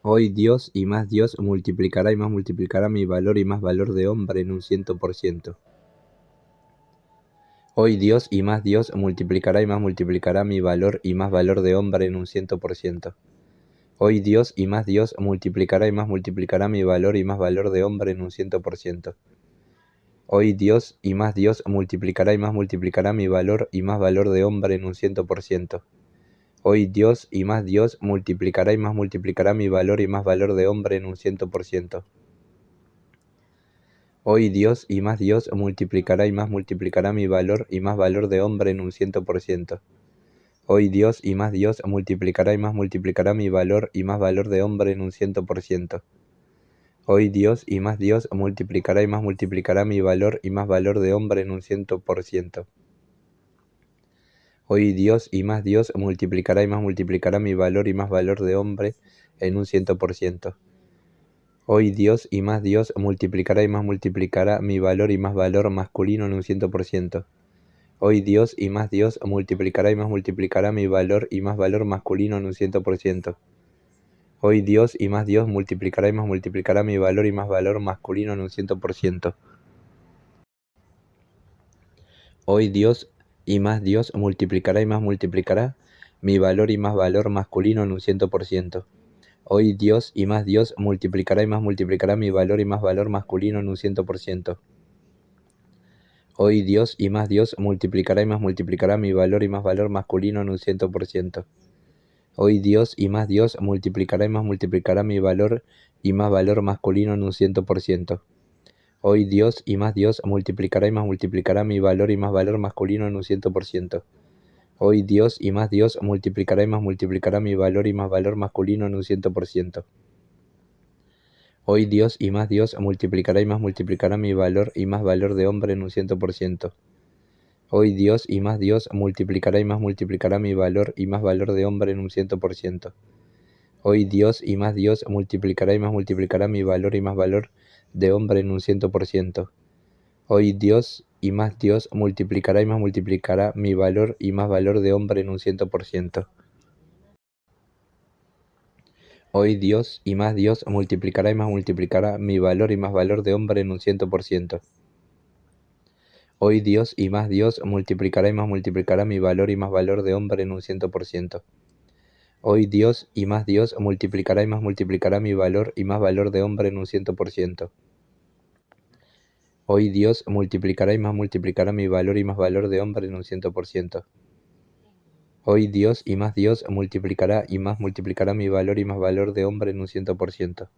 Hoy Dios y más Dios multiplicará y más multiplicará mi valor y más valor de hombre en un 100%. Hoy Dios y más Dios multiplicará y más multiplicará mi valor y más valor de hombre en un 100%. Hoy Dios y más Dios multiplicará y más multiplicará mi valor y más valor de hombre en un 100%. Hoy Dios y más Dios multiplicará y más multiplicará mi valor y más valor de hombre en un 100%. Hoy Dios y más Dios multiplicará y más multiplicará mi valor y más valor de hombre en un 100%. Hoy Dios y más Dios multiplicará y más multiplicará mi valor y más valor de hombre en un 100%. Hoy Dios y más Dios multiplicará y más multiplicará mi valor y más valor de hombre en un 100%. Hoy Dios y más Dios multiplicará y más multiplicará mi valor y más valor de hombre en un 100%. Hoy Dios y más Dios multiplicará y más multiplicará mi valor y más valor de hombre en un 100%. Hoy Dios y más Dios multiplicará y más multiplicará mi valor y más valor masculino en un 100%. Hoy Dios y más Dios multiplicará y más multiplicará mi valor y más valor masculino en un 100%. Hoy Dios y más Dios multiplicará y más multiplicará mi valor y más valor masculino en un 100%. Hoy Dios y más Dios multiplicará y más multiplicará mi valor y más valor masculino en un 100%. Hoy Dios y más Dios multiplicará y más multiplicará mi valor y más valor masculino en un 100%. Hoy Dios y más Dios multiplicará y más multiplicará mi valor y más valor masculino en un 100%. Hoy Dios y más Dios multiplicará y más multiplicará mi valor y más valor masculino en un 100%. Hoy Dios y más Dios multiplicará y más multiplicará mi valor y más valor masculino en un 100%. Hoy Dios y más Dios multiplicará y más multiplicará mi valor y más valor masculino en un 100%. Hoy Dios y más Dios multiplicará y más multiplicará mi valor y más valor de hombre en un 100%. Hoy Dios y más Dios multiplicará y más multiplicará mi valor y más valor de hombre en un 100%. Hoy Dios y más Dios multiplicará y más multiplicará mi valor y más valor de hombre en un 100%. Hoy Dios y más Dios multiplicará y más multiplicará mi valor y más valor de hombre en un 100%. Hoy Dios y más Dios multiplicará y más multiplicará mi valor y más valor de hombre en un 100%. Hoy Dios y más Dios multiplicará y más multiplicará mi valor y más valor de hombre en un 100%. Hoy Dios y más Dios multiplicará y más multiplicará mi valor y más valor de hombre en un 100%. Hoy Dios multiplicará y más multiplicará mi valor y más valor de hombre en un 100%. Hoy Dios y más Dios multiplicará y más multiplicará mi valor y más valor de hombre en un 100%.